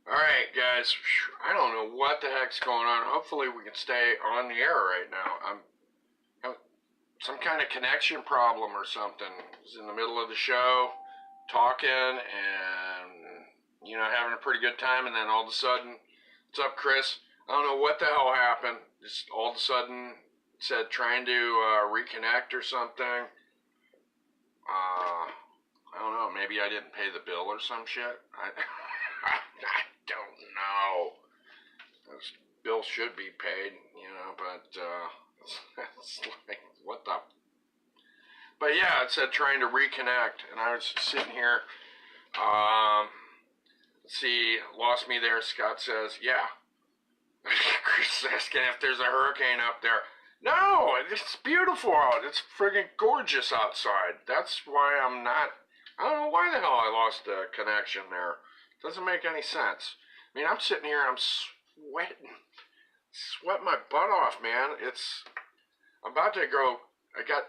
Alright, guys. I don't know what the heck's going on. Hopefully we can stay on the air right now. I'm having some kind of connection problem or something. I was in the middle of the show, talking, and, having a pretty good time, and then all of a sudden, what's up, Chris? I don't know what the hell happened. Just all of a sudden, it said trying to reconnect or something. I don't know. Maybe I didn't pay the bill or some shit. I don't know. This bill should be paid, but it's like, what the? But yeah, it said trying to reconnect, and I was sitting here. Let's see, lost me there. Scott says, yeah. Chris is asking if there's a hurricane up there. No, it's beautiful out. It's friggin' gorgeous outside. That's why I don't know why the hell I lost the connection there. Doesn't make any sense. I mean, I'm sitting here, I'm sweating my butt off, man. I'm about to go, I got,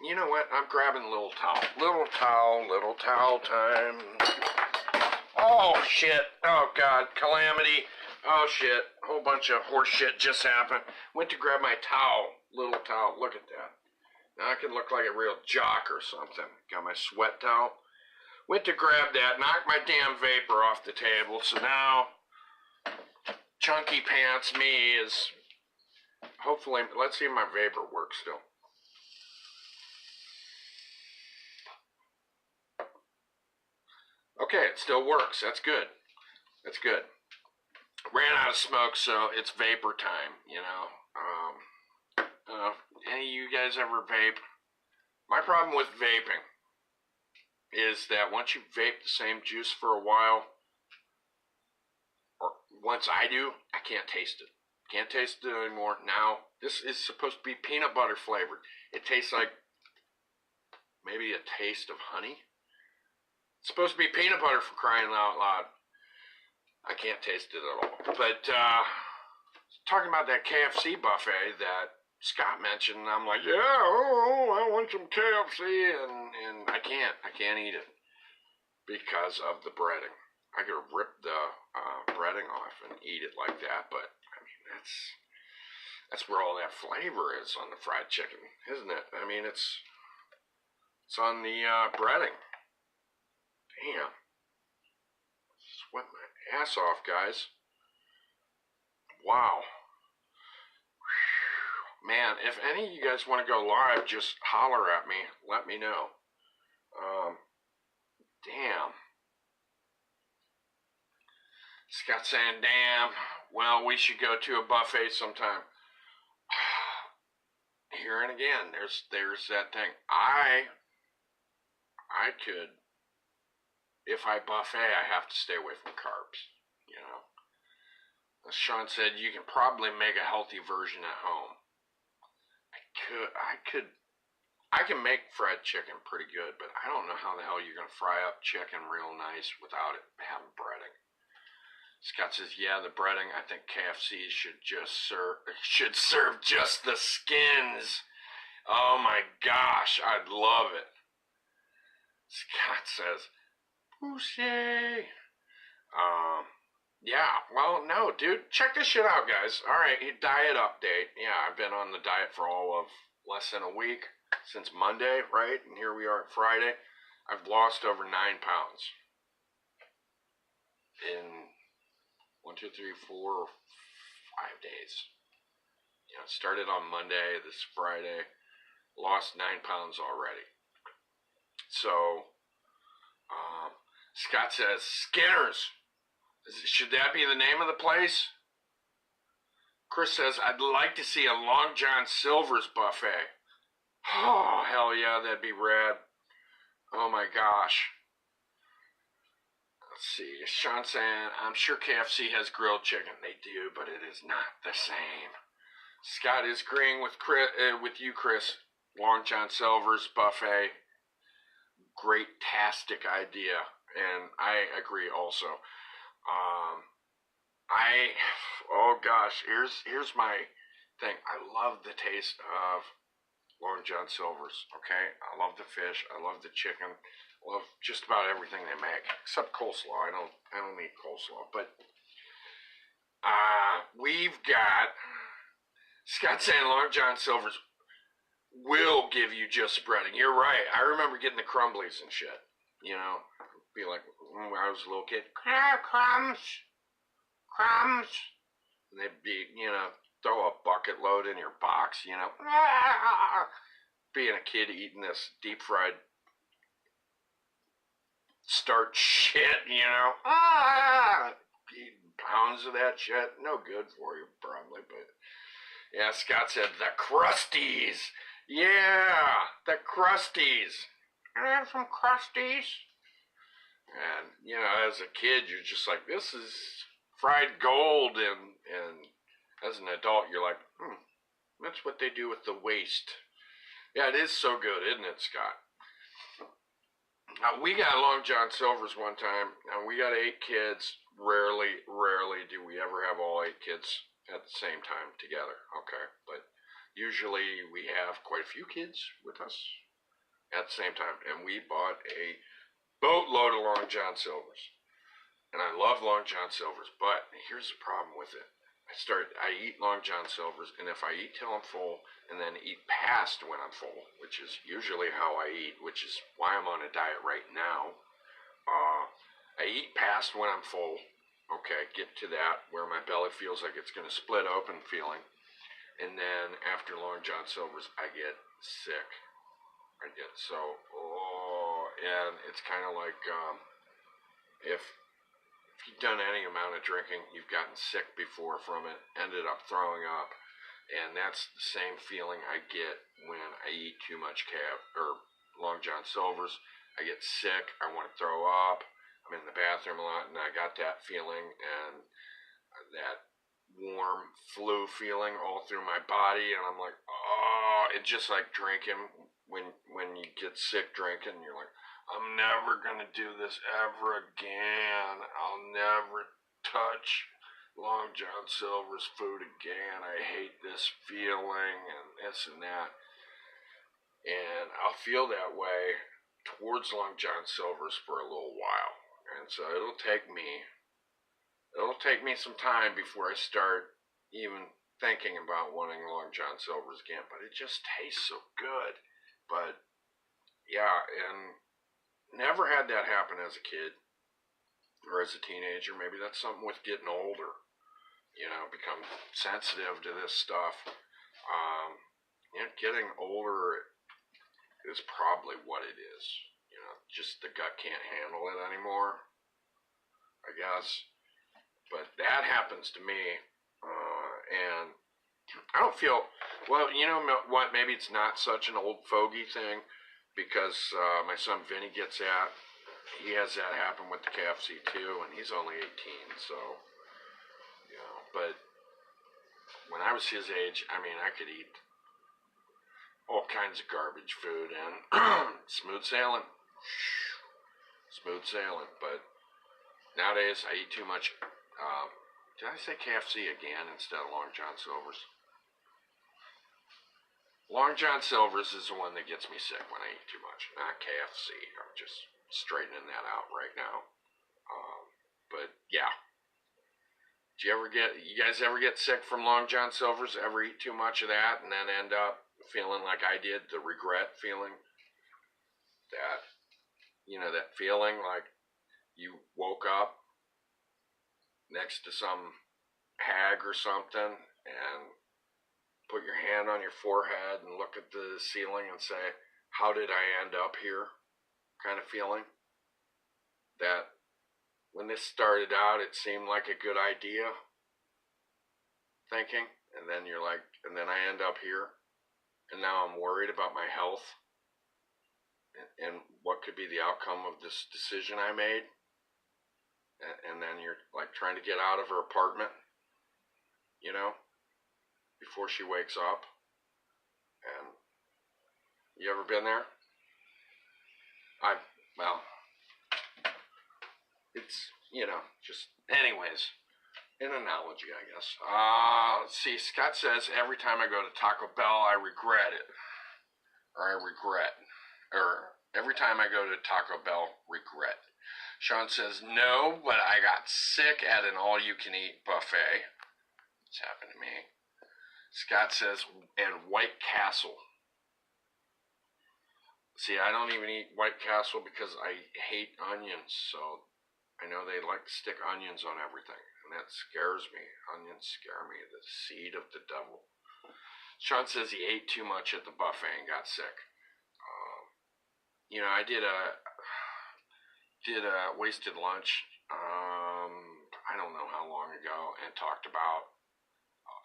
you know what? I'm grabbing a little towel time. Oh, shit. Oh, God, calamity. Oh, shit. A whole bunch of horse shit just happened. Went to grab my little towel. Look at that. Now I can look like a real jock or something. Got my sweat towel. Went to grab that, knocked my damn vapor off the table, so now Chunky Pants me is, hopefully, let's see if my vapor works still. Okay, it still works. That's good. That's good. Ran out of smoke, so it's vapor time, Any of you guys ever vape? My problem with vaping is that once you vape the same juice for a while, or once I do, I can't taste it. Can't taste it anymore. Now, this is supposed to be peanut butter flavored. It tastes like maybe a taste of honey. It's supposed to be peanut butter, for crying out loud. I can't taste it at all. But talking about that KFC buffet that Scott mentioned, I'm like, yeah, I want some KFC, and I can't eat it because of the breading. I could rip the breading off and eat it like that, but I mean that's where all that flavor is on the fried chicken, isn't it? I mean it's on the breading. Damn, sweat my ass off, guys. Wow. Man, if any of you guys want to go live, just holler at me. Let me know. Damn. Scott saying, damn. Well, we should go to a buffet sometime. Here and again, there's that thing. I could, if I buffet, I have to stay away from carbs, As Sean said, you can probably make a healthy version at home. I can make fried chicken pretty good, but I don't know how the hell you're going to fry up chicken real nice without it having breading. Scott says, yeah, the breading, I think KFC should serve just the skins. Oh my gosh, I'd love it. Scott says, Boucher. Yeah, well, no, dude, check this shit out, guys. All right, diet update. Yeah, I've been on the diet for all of less than a week, since Monday, right? And here we are at Friday. I've lost over 9 pounds in 1, 2, 3, 4, 5 days. Started on Monday, this Friday, lost 9 pounds already. So, Scott says, Skinner's. Should that be the name of the place? Chris says, I'd like to see a Long John Silver's buffet. Oh, hell yeah, that'd be rad. Oh my gosh. Let's see. Sean saying, I'm sure KFC has grilled chicken. They do, but it is not the same. Scott is agreeing with you, Chris. Long John Silver's buffet. Great-tastic idea. And I agree also. Oh gosh, here's my thing. I love the taste of Long John Silver's, okay? I love the fish, I love the chicken, Love just about everything they make, except coleslaw. I don't eat coleslaw, but we've got Scott saying Long John Silver's will give you just breading. You're right. I remember getting the crumblies and shit. You know, be like when I was a little kid, crumbs, crumbs, and they'd be, you know, throw a bucket load in your box. You know, being a kid eating this deep fried starch shit. You know, eating pounds of that shit. No good for you, probably, but. Yeah, Scott said the Crusties. Yeah, the Crusties. Can I have some Crusties? And, you know, as a kid, you're just like, this is fried gold. And as an adult, you're like, that's what they do with the waste. Yeah, it is so good, isn't it, Scott? We got Long John Silver's one time, and we got 8 kids. Rarely do we ever have all 8 kids at the same time together, okay? But usually we have quite a few kids with us at the same time, and we bought a boatload of Long John Silver's. And I love Long John Silver's, but here's the problem with it. I eat Long John Silver's, and if I eat till I'm full, and then eat past when I'm full, which is usually how I eat, which is why I'm on a diet right now, I eat past when I'm full. Okay, get to that where my belly feels like it's going to split open feeling. And then after Long John Silver's, I get sick. I get so, and it's kind of like if you've done any amount of drinking, you've gotten sick before from it, ended up throwing up. And that's the same feeling I get when I eat too much Long John Silver's. I get sick, I want to throw up. I'm in the bathroom a lot, and I got that feeling and that warm flu feeling all through my body, and I'm like, it's just like drinking. When you get sick drinking, you're like, I'm never gonna do this ever again. I'll never touch Long John Silver's food again. I hate this feeling and this and that. And I'll feel that way towards Long John Silver's for a little while. And so it'll take me some time before I start even thinking about wanting Long John Silver's again, but it just tastes so good. But yeah, and never had that happen as a kid or as a teenager. Maybe that's something with getting older, you know, become sensitive to this stuff. Getting older is probably what it is. You know, just the gut can't handle it anymore, I guess. But that happens to me, and I don't feel, well, you know what, maybe it's not such an old fogey thing, because my son Vinny gets that. He has that happen with the KFC too, and he's only 18, so, you know, but when I was his age, I mean, I could eat all kinds of garbage food, and smooth sailing. Smooth sailing, but nowadays I eat too much. Did I say KFC again instead of Long John Silver's? Long John Silver's is the one that gets me sick when I eat too much, not KFC. I'm just straightening that out right now. But yeah. You guys ever get sick from Long John Silver's? Ever eat too much of that and then end up feeling like I did, the regret feeling? That, you know, that feeling like you woke up next to some hag or something and put your hand on your forehead and look at the ceiling and say, how did I end up here? Kind of feeling. That when this started out, it seemed like a good idea. Thinking. And then you're like, and then I end up here. And now I'm worried about my health. And what could be the outcome of this decision I made. And then you're like trying to get out of her apartment, you know, before she wakes up. And you ever been there? Well, it's, you know, just, anyways, an analogy, I guess. Let's see, Scott says, every time I go to Taco Bell, I regret it. Or Every time I go to Taco Bell, regret. Sean says, no, but I got sick at an all-you-can-eat buffet. It's happened to me. Scott says, and White Castle. See, I don't even eat White Castle because I hate onions, so I know they like to stick onions on everything, and that scares me. Onions scare me, the seed of the devil. Sean says he ate too much at the buffet and got sick. I did a wasted lunch, I don't know how long ago, and talked about,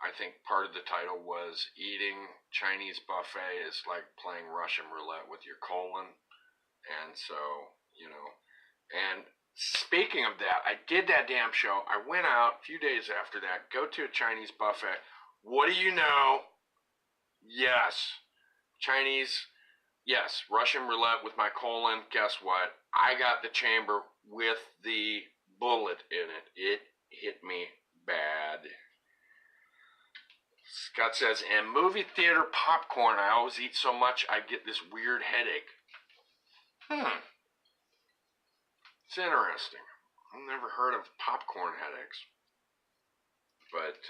I think part of the title was eating Chinese buffet is like playing Russian roulette with your colon. And so, and speaking of that, I did that damn show. I went out a few days after that, go to a Chinese buffet. What do you know? Yes, Chinese. Yes, Russian roulette with my colon. Guess what? I got the chamber with the bullet in it. It hit me bad. Scott says, and movie theater popcorn. I always eat so much I get this weird headache. It's interesting. I've never heard of popcorn headaches. But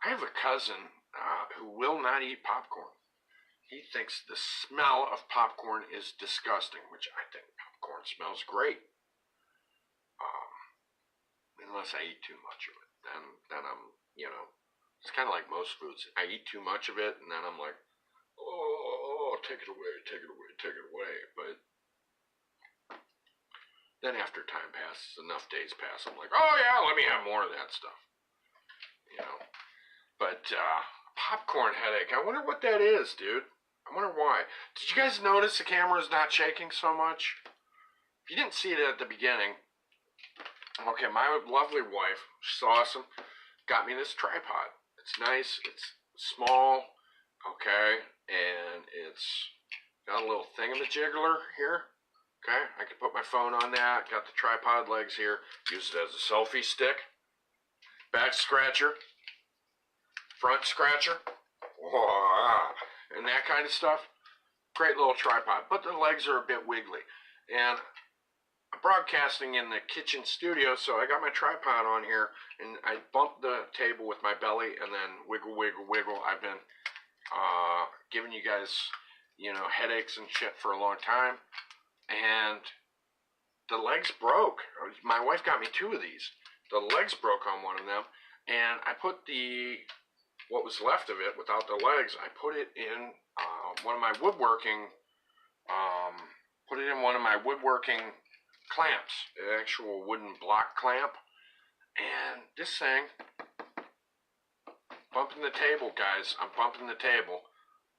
I have a cousin who will not eat popcorn. He thinks the smell of popcorn is disgusting, which I think popcorn smells great. Unless I eat too much of it. Then I'm, it's kind of like most foods. I eat too much of it, and then I'm like, oh, take it away, take it away, take it away. But then after time passes, enough days pass, I'm like, oh yeah, let me have more of that stuff. But popcorn headache, I wonder what that is, dude. I wonder why. Did you guys notice the camera is not shaking so much? If you didn't see it at the beginning, okay, my lovely wife, she's awesome, got me this tripod. It's nice, it's small, okay, and it's got a little thingamajigger here, okay? I can put my phone on that, got the tripod legs here, use it as a selfie stick, back scratcher, front scratcher, and that kind of stuff. Great little tripod, but the legs are a bit wiggly. And I'm broadcasting in the kitchen studio, so I got my tripod on here, and I bump the table with my belly, and then wiggle, wiggle, wiggle. I've been giving you guys, headaches and shit for a long time, and the legs broke. My wife got me 2 of these. The legs broke on one of them, and I put what was left of it without the legs, I put it in one of my woodworking clamps, an actual wooden block clamp. And this thing, bumping the table, guys, I'm bumping the table.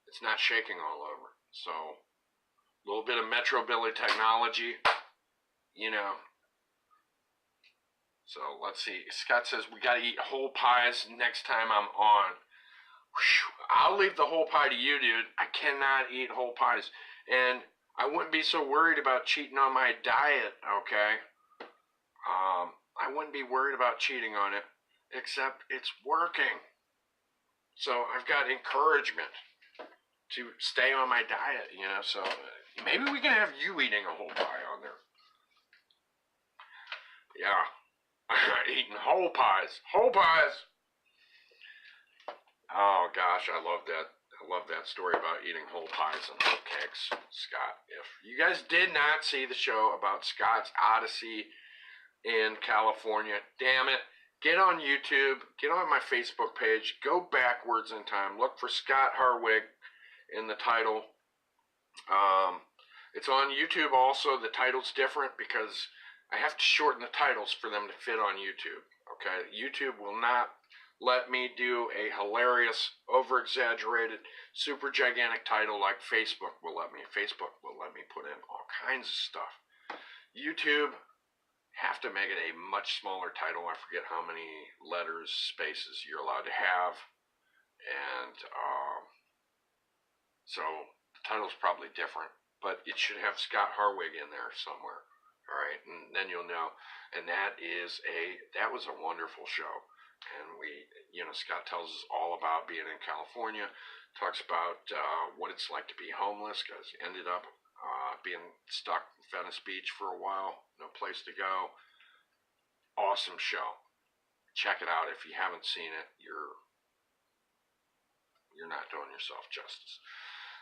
It's not shaking all over. So, a little bit of Metro Billy technology, So, let's see. Scott says, we got to eat whole pies next time I'm on. Whew. I'll leave the whole pie to you, dude. I cannot eat whole pies. And I wouldn't be so worried about cheating on my diet, okay? I wouldn't be worried about cheating on it, except it's working. So I've got encouragement to stay on my diet, so maybe we can have you eating a whole pie on there. Yeah. Eating whole pies. Whole pies! Oh gosh, I love that. I love that story about eating whole pies and whole cakes, Scott. If you guys did not see the show about Scott's Odyssey in California, damn it, get on YouTube, get on my Facebook page, go backwards in time, look for Scott Harwig in the title. It's on YouTube also. The title's different because I have to shorten the titles for them to fit on YouTube. Okay, YouTube will not let me do a hilarious, over-exaggerated, super gigantic title like Facebook will let me. Facebook will let me put in all kinds of stuff. YouTube have to make it a much smaller title. I forget how many letters, spaces you're allowed to have. And so the title's probably different, but it should have Scott Harwig in there somewhere. All right, and then you'll know. And that was a wonderful show. And Scott tells us all about being in California, talks about what it's like to be homeless, because he ended up being stuck in Venice Beach for a while, no place to go. Awesome show. Check it out if you haven't seen it. You're not doing yourself justice.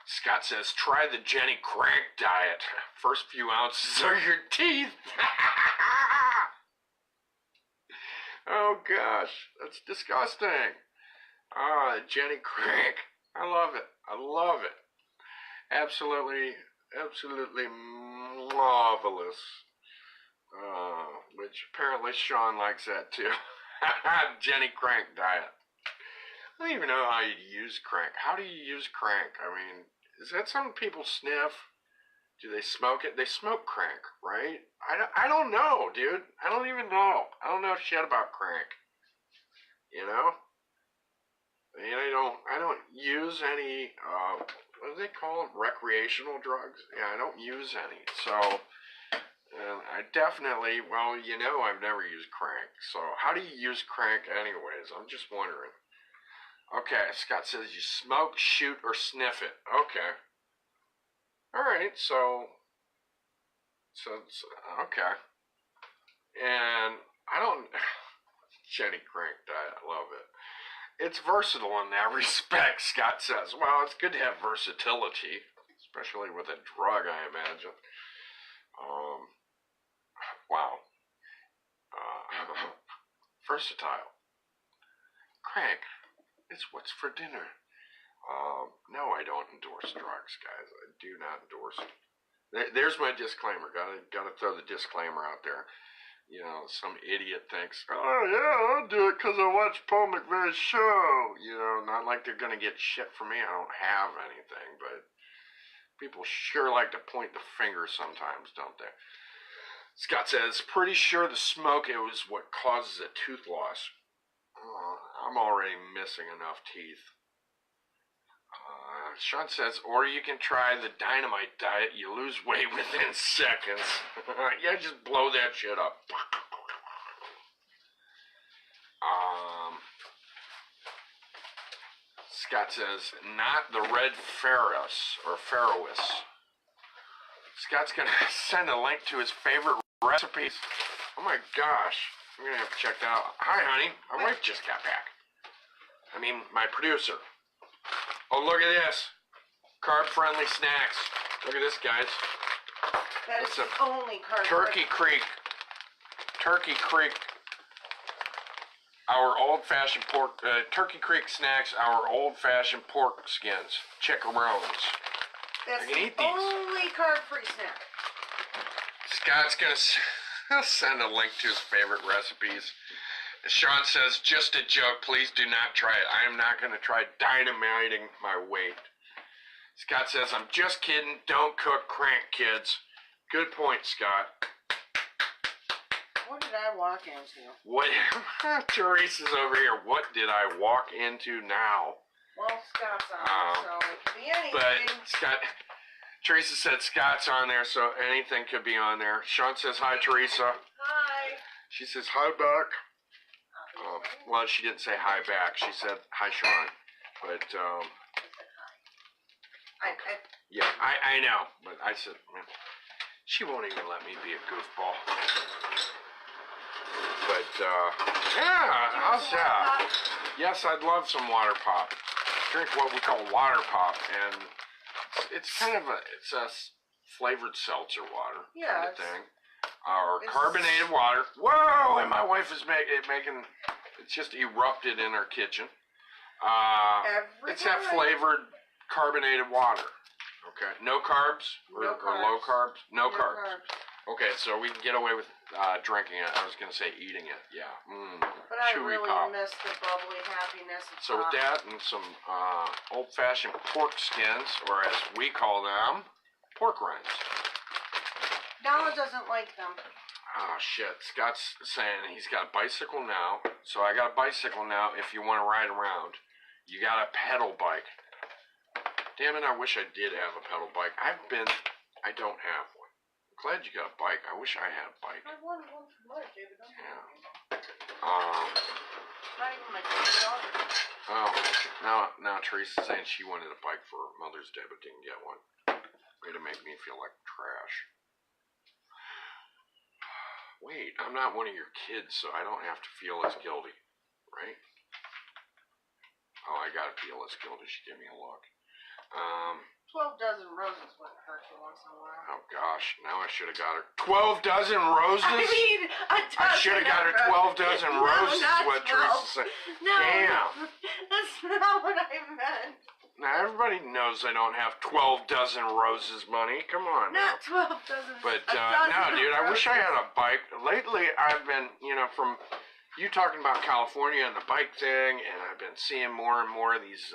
Scott says, try the Jenny Crank diet. First few ounces are your teeth. Oh gosh, that's disgusting. Jenny Crank. I love it. I love it. Absolutely marvelous. Which apparently Sean likes that too. Jenny Crank diet. I don't even know how you use crank. How do you use crank? I mean, is that something people sniff? Do they smoke it? They smoke crank, right? I don't know, dude. I don't even know. I don't know shit about crank. You know? I don't use any, what do they call them? Recreational drugs? Yeah, I don't use any. So, I definitely, well, I've never used crank. So, how do you use crank anyways? I'm just wondering. Okay, Scott says you smoke, shoot, or sniff it. Okay. Alright, so, okay. And I don't, Jenny Crank diet, I love it. It's versatile in that respect, Scott says. Well, it's good to have versatility, especially with a drug, I imagine. Wow. Versatile. Crank. It's what's for dinner. No, I don't endorse drugs, guys. I do not endorse it. There's my disclaimer. Gotta throw the disclaimer out there. Some idiot thinks, oh yeah, I'll do it because I watched Paul McVeigh's show. Not like they're gonna get shit from me. I don't have anything, but people sure like to point the finger sometimes, don't they? Scott says, pretty sure the smoke is what causes a tooth loss. I'm already missing enough teeth. Sean says, or you can try the dynamite diet. You lose weight within seconds. Yeah, just blow that shit up. Scott says, not the red Ferris or Ferrois. Scott's going to send a link to his favorite recipes. Oh my gosh. I'm going to have to check that out. Hi, honey. My wife just got back. I mean, my producer. Oh, look at this. Carb-friendly snacks. Look at this, guys. That is only carb-friendly. Turkey Creek. Our old-fashioned pork. Turkey Creek snacks. Our old-fashioned pork skins. Chickarones. That's the only carb-free snack. Scott's going to send a link to his favorite recipes. Sean says, just a joke. Please do not try it. I am not going to try dynamiting my weight. Scott says, I'm just kidding. Don't cook crank, kids. Good point, Scott. What did I walk into? What? Teresa's over here. What did I walk into now? Well, Scott's on so it could be anything. But Teresa said Scott's on there, so anything could be on there. Sean says, hi, Teresa. Hi. She says, hi, back. Well, she didn't say hi back. She said, hi, Sean. But, yeah, I know. But I said, man, she won't even let me be a goofball. But, yeah, how's that? Yes, I'd love some water pop. Drink what we call water pop, and it's kind of a flavored seltzer water kind of thing. Our carbonated water. Whoa! And my wife is making. It's just erupted in our kitchen. It's that flavored carbonated water. Okay. No carbs or low carbs. No carbs. Okay, so we can get away with drinking it. I was going to say eating it. Yeah. But I really miss the bubbly happiness of So with that and some old-fashioned pork skins, or as we call them, pork rinds. Donna doesn't like them. Oh, shit. Scott's saying he's got a bicycle now. So I got a bicycle now if you want to ride around. You got a pedal bike. Damn it, I wish I did have a pedal bike. I don't have one. I'm glad you got a bike. I wish I had a bike. I wanted one for Mother's Day, but yeah. Not even my daughter. Oh, now Teresa's saying she wanted a bike for Mother's Day, but didn't get one. Way to make me feel like trash. Wait, I'm not one of your kids, so I don't have to feel as guilty, right? Oh, I gotta feel as guilty. She gave me a look. 12 dozen roses wouldn't hurt you once in a while. Oh gosh, now I should have got her 12 dozen roses. I mean, a dozen. I should have got her 12 dozen roses. No, What Teresa said. No, damn. that's not what I meant. Now everybody knows I don't have 12 dozen roses money. Come on. Not 12 dozen. But no, dude, I wish I had a bike. Lately, I've been, from you talking about California and the bike thing, and I've been seeing more and more of these.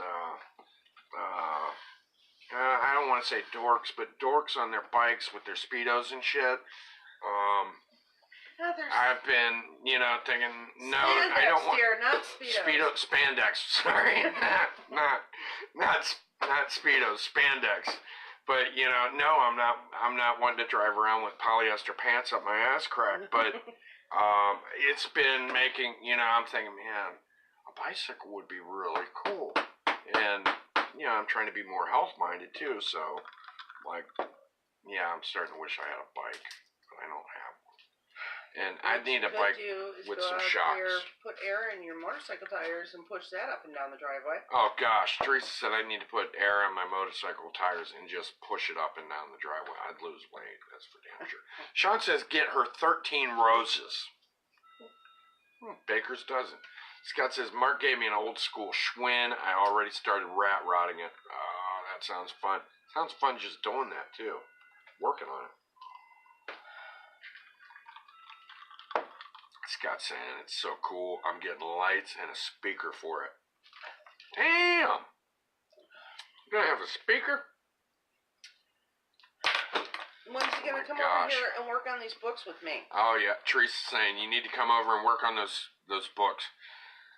I don't want to say dorks, but dorks on their bikes with their Speedos and shit. I've been, thinking, no, spandex, I don't want dear, not Speedos. Spandex. Sorry, not Speedos, spandex. But no, I'm not one to drive around with polyester pants up my ass crack. But it's been making, I'm thinking, man, a bicycle would be really cool, and I'm trying to be more health minded too. So, I'm starting to wish I had a bike, but I don't have one. And I need a bike with some shocks. Put air in your motorcycle tires and push that up and down the driveway. Oh gosh, Teresa said I need to put air in my motorcycle tires and just push it up and down the driveway. I'd lose weight, that's for damn sure. Sean says get her 13 roses. Baker's dozen. Scott says Mark gave me an old school Schwinn. I already started rat rodding it. Oh, that sounds fun. Sounds fun just doing that too. Working on it. Scott's saying it's so cool. I'm getting lights and a speaker for it. Damn! You gonna have a speaker? When's he gonna come over here and work on these books with me? Oh yeah, Teresa's saying you need to come over and work on those books.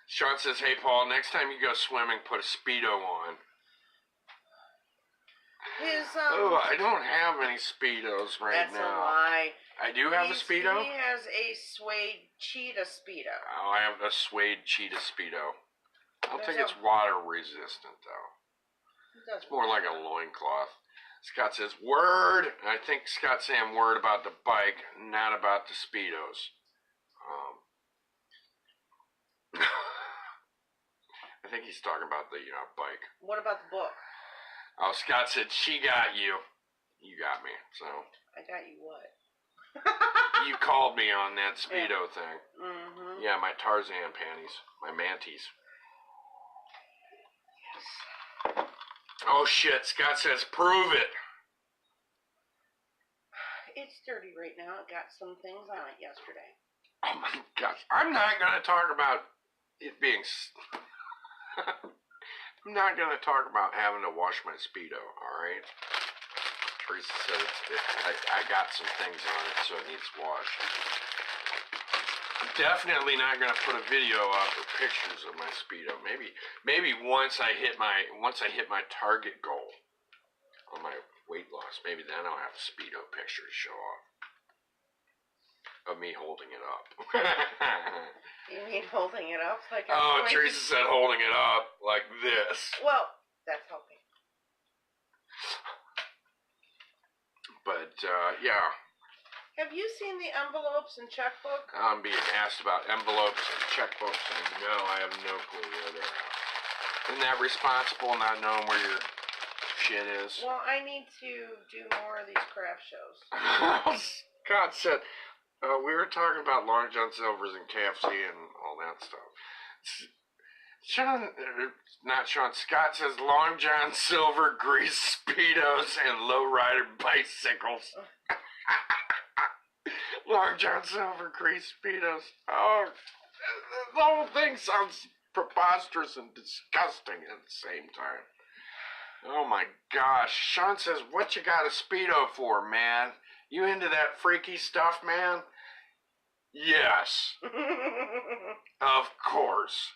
Sean says, hey Paul, next time you go swimming, put a Speedo on. I don't have any Speedos right now. That's a lie. I do have a Speedo? He has a suede cheetah Speedo. Oh, I have a suede cheetah Speedo. I don't think it's water resistant, though. It's more like a loincloth. Scott says, word! I think Scott's saying word about the bike, not about the Speedos. I think he's talking about the bike. What about the book? Oh, Scott said, she got you. You got me, so. I got you what? You called me on that Speedo thing. Mm-hmm. Yeah, my Tarzan panties. My manties. Yes. Oh, shit. Scott says, prove it. It's dirty right now. It got some things on it yesterday. Oh, my gosh. I'm not going to talk about it being... I'm not going to talk about having to wash my Speedo, alright? Teresa said I got some things on it, so it needs washed. I'm definitely not going to put a video up or pictures of my Speedo. Maybe once I hit my target goal on my weight loss, maybe then I'll have a Speedo picture to show off. Of me holding it up. You mean holding it up? Like Teresa said holding it up like this. Well, that's helping. But, yeah. Have you seen the envelopes and checkbook? I'm being asked about envelopes and checkbooks, and no, I have no clue where they're at. Isn't that responsible, not knowing where your shit is? Well, I need to do more of these craft shows. God said... we were talking about Long John Silver's and KFC and all that stuff. Scott says Long John Silver, grease Speedos, and lowrider bicycles. Long John Silver, grease Speedos. Oh, the whole thing sounds preposterous and disgusting at the same time. Oh my gosh. Sean says, what you got a Speedo for, man? You into that freaky stuff, man? Yes. Of course.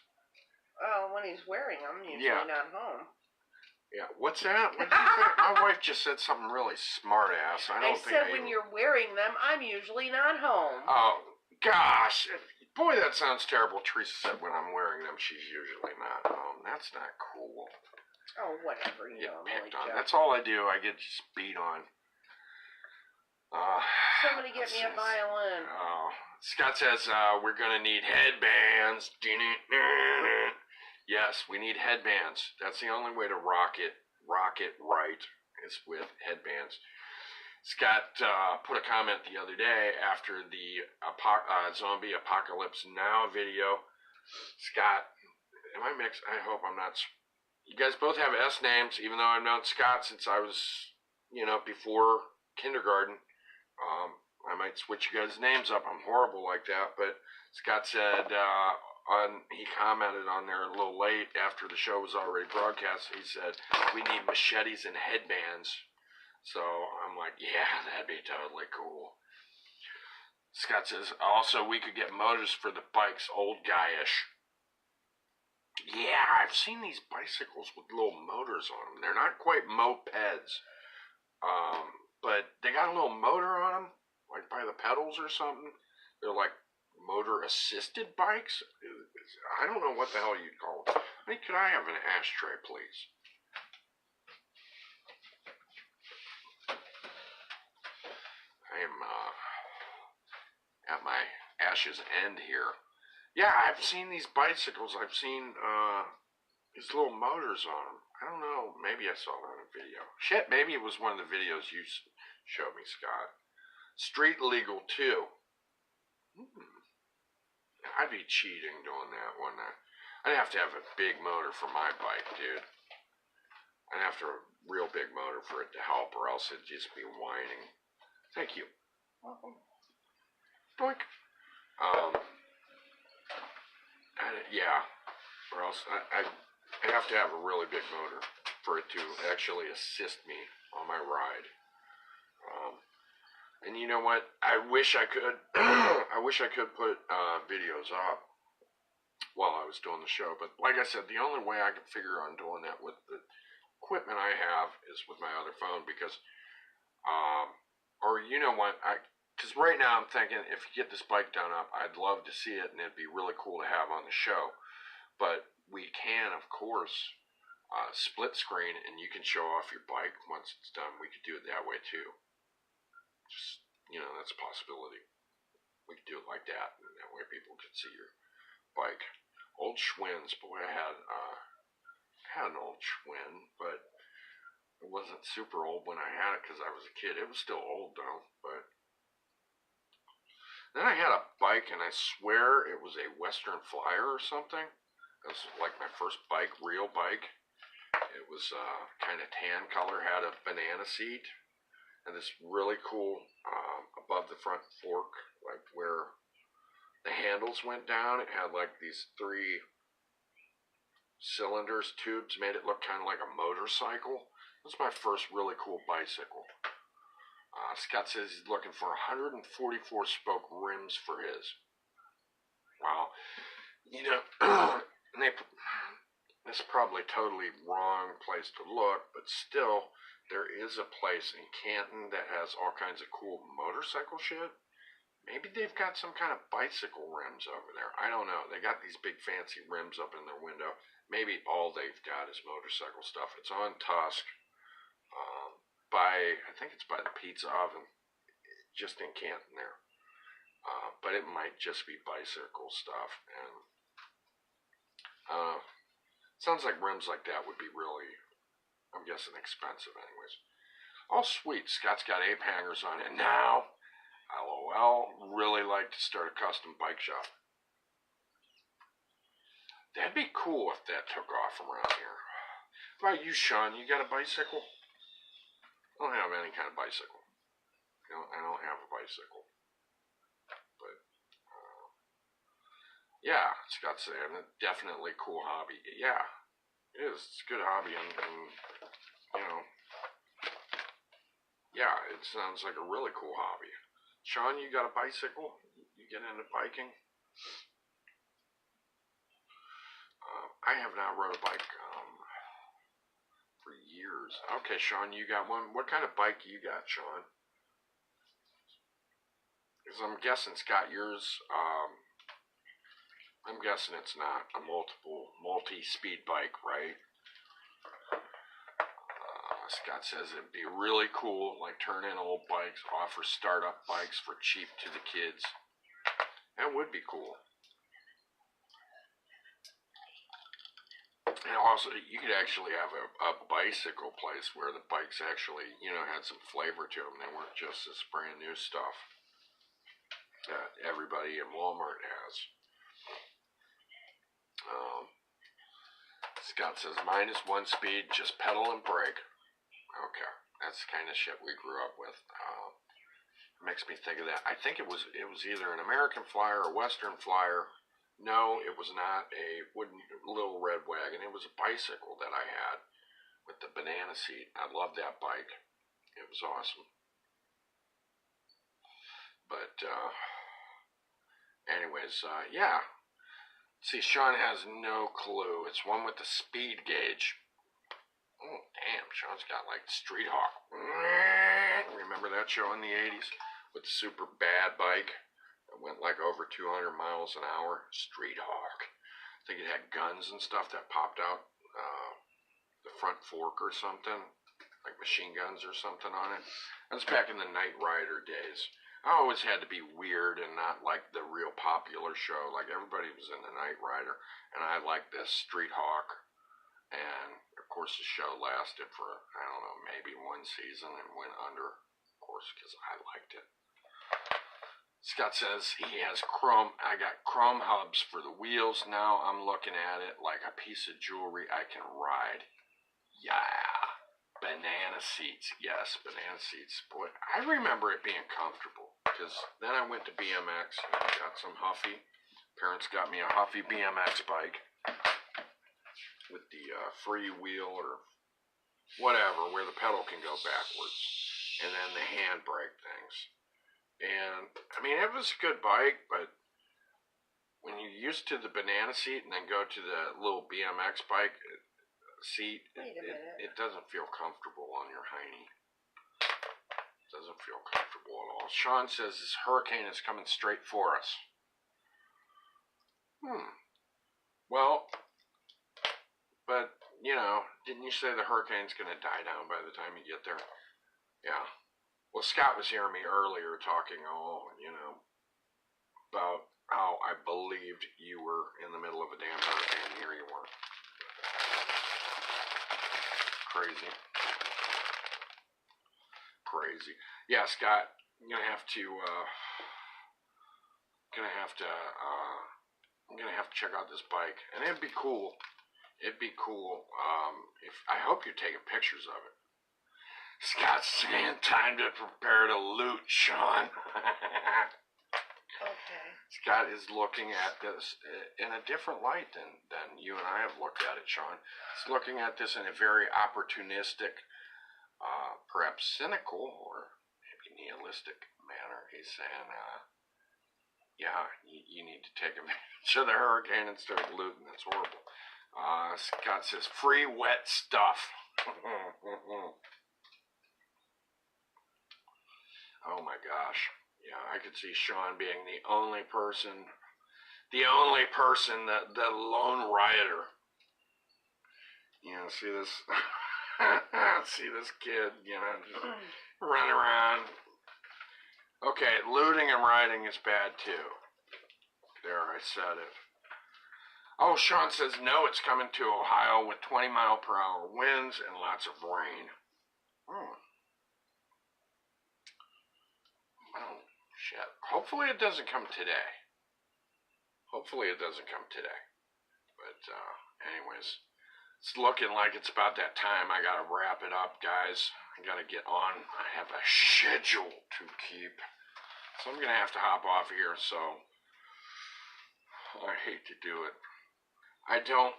Well, when he's wearing them, usually not home. Yeah, what's that? What did you think? My wife just said something really smart ass. I said when you're wearing them, I'm usually not home. Oh, gosh. Boy, that sounds terrible. Teresa said when I'm wearing them, she's usually not home. That's not cool. Oh, whatever, you Get know. picked on. That's all I do. I get just beat on. Somebody get me a violin. Oh, Scott says we're gonna need headbands. Yes, we need headbands. That's the only way to rock it right is with headbands. Scott put a comment the other day after the Zombie Apocalypse Now video. Scott, am I mixed? I hope I'm not. You guys both have S names, even though I've known Scott since I was, before kindergarten. I might switch you guys' names up. I'm horrible like that. But Scott said, he commented on there a little late after the show was already broadcast. He said, we need machetes and headbands. So I'm like, yeah, that'd be totally cool. Scott says, also, we could get motors for the bikes, old guyish. Yeah, I've seen these bicycles with little motors on them. They're not quite mopeds, but they got a little motor on them, like by the pedals or something. They're like motor-assisted bikes. I don't know what the hell you'd call them. Hey, could I have an ashtray, please? I am at my ash's end here. Yeah, I've seen these bicycles. I've seen these little motors on them. I don't know. Maybe I saw that in a video. Shit, maybe it was one of the videos you showed me, Scott. Street legal, too. I'd be cheating doing that, wouldn't I? I'd have to have a big motor for my bike, dude. I'd have to have a real big motor for it to help, or else it'd just be whining. Thank you. Welcome. Doink. Yeah, or else I have to have a really big motor for it to actually assist me on my ride. And you know what? I wish I could. I wish I could put videos up while I was doing the show. But like I said, the only way I could figure on doing that with the equipment I have is with my other phone because, or you know what? Because right now I'm thinking if you get this bike done up, I'd love to see it and it'd be really cool to have on the show. But we can, of course, split screen and you can show off your bike once it's done. We could do it that way too. Just, that's a possibility. We could do it like that, and that way people could see your bike. Old Schwinn's, boy, I had an old Schwinn, but it wasn't super old when I had it because I was a kid. It was still old though, but then I had a bike, and I swear it was a Western Flyer or something. It was like my first bike, real bike. It was kind of tan color, had a banana seat. And this really cool, above the front fork, like where the handles went down, it had like these 3 cylinders, tubes, made it look kind of like a motorcycle. It was my first really cool bicycle. Scott says he's looking for 144 spoke rims for his. Wow. It's probably totally wrong place to look, but still, there is a place in Canton that has all kinds of cool motorcycle shit. Maybe they've got some kind of bicycle rims over there. I don't know. They got these big fancy rims up in their window. Maybe all they've got is motorcycle stuff. It's on Tusk. I think it's by the Pizza Oven, just in Canton there. But it might just be bicycle stuff. And sounds like rims like that would be really, I'm guessing, expensive anyways. Oh, sweet. Scott's got ape hangers on it now. LOL. Really like to start a custom bike shop. That'd be cool if that took off around here. How about you, Sean? You got a bicycle? I don't have any kind of bicycle. I don't have a bicycle. But, yeah, Scott's saying definitely cool hobby. Yeah, it is. It's a good hobby, and yeah, it sounds like a really cool hobby. Sean, you got a bicycle? You get into biking? I have not rode a bike for years. Okay, Sean, you got one. What kind of bike you got, Sean? Because I'm guessing, Scott, yours, I'm guessing it's not a multi-speed bike, right? Scott says it'd be really cool, like turn in old bikes, offer startup bikes for cheap to the kids. That would be cool. And also, you could actually have a bicycle place where the bikes actually, had some flavor to them. They weren't just this brand new stuff that everybody in Walmart has. Scott says, mine is 1 speed, just pedal and brake. Okay, that's the kind of shit we grew up with. Makes me think of that. I think it was either an American Flyer or Western Flyer. No, it was not a wooden little red wagon. It was a bicycle that I had with the banana seat. I loved that bike. It was awesome. But anyways, yeah. See, Sean has no clue. It's one with the speed gauge. Oh, damn. Sean's got like Street Hawk. Remember that show in the 80s? With the super bad bike? It went like over 200 miles an hour. Street Hawk. I think it had guns and stuff that popped out the front fork or something. Like machine guns or something on it. That was back in the Knight Rider days. I always had to be weird and not like the real popular show. Like everybody was in the Knight Rider, and I liked this Street Hawk. And of course, the show lasted for I don't know, maybe 1 season and went under. Of course, because I liked it. Scott says he has chrome. I got chrome hubs for the wheels now. I'm looking at it like a piece of jewelry I can ride. Yeah. Banana seats. Yes, banana seats. Boy, I remember it being comfortable. Because then I went to BMX and I got some Huffy. Parents got me a Huffy BMX bike with the free wheel or whatever, where the pedal can go backwards. And then the handbrake things. And, I mean, it was a good bike, but when you're used to the banana seat and then go to the little BMX bike seat, it doesn't feel comfortable on your hiney. It doesn't feel comfortable at all. Sean says this hurricane is coming straight for us. Well, but, didn't you say the hurricane's going to die down by the time you get there? Yeah. Well, Scott was hearing me earlier talking, about how I believed you were in the middle of a damn hurricane, and here you weren't. Crazy. Yeah, Scott, I'm gonna have to check out this bike, and it'd be cool. If I hope you're taking pictures of it. Scott's saying time to prepare to loot, Sean. Okay. Scott is looking at this in a different light than you and I have looked at it, Sean. He's looking at this in a very opportunistic, perhaps cynical or maybe nihilistic manner. He's saying, yeah, you need to take advantage of the hurricane and start looting. That's horrible. Scott says, free wet stuff. Oh my gosh. Yeah, I could see Sean being the only person, the lone rioter. See this, see this kid, just running around. Okay, looting and rioting is bad too. There, I said it. Oh, Sean says no, it's coming to Ohio with 20-mile-per-hour winds and lots of rain. Oh, shit. Hopefully it doesn't come today. But, anyways, it's looking like it's about that time. I gotta wrap it up, guys. I gotta get on. I have a schedule to keep. So I'm gonna have to hop off here, so I hate to do it. I don't,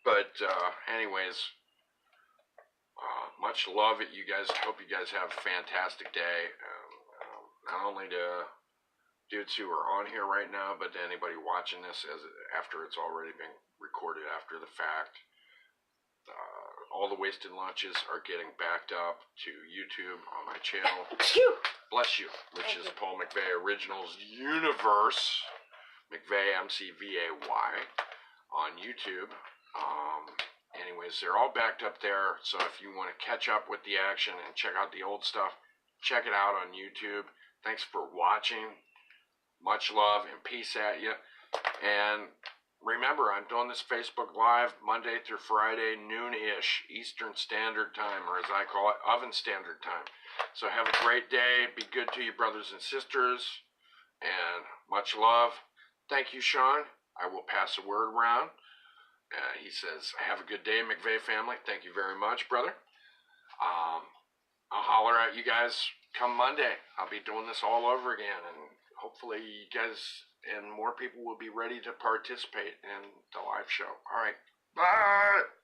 but anyways, much love at you guys. I hope you guys have a fantastic day. Not only to dudes who are on here right now, but to anybody watching this after it's already been recorded after the fact. All the wasted lunches are getting backed up to YouTube on my channel. Bless you, which is Paul McVeigh Originals Universe. McVeigh, McVay, on YouTube. anyways, they're all backed up there. So if you want to catch up with the action and check out the old stuff, check it out on YouTube. Thanks for watching. Much love and peace at you. And remember, I'm doing this Facebook Live Monday through Friday, noon-ish, Eastern Standard Time, or as I call it, Oven Standard Time. So have a great day. Be good to your brothers and sisters. And much love. Thank you, Sean. I will pass the word around. He says, have a good day, McVeigh family. Thank you very much, brother. I'll holler at you guys come Monday. I'll be doing this all over again, and hopefully you guys and more people will be ready to participate in the live show. All right. Bye.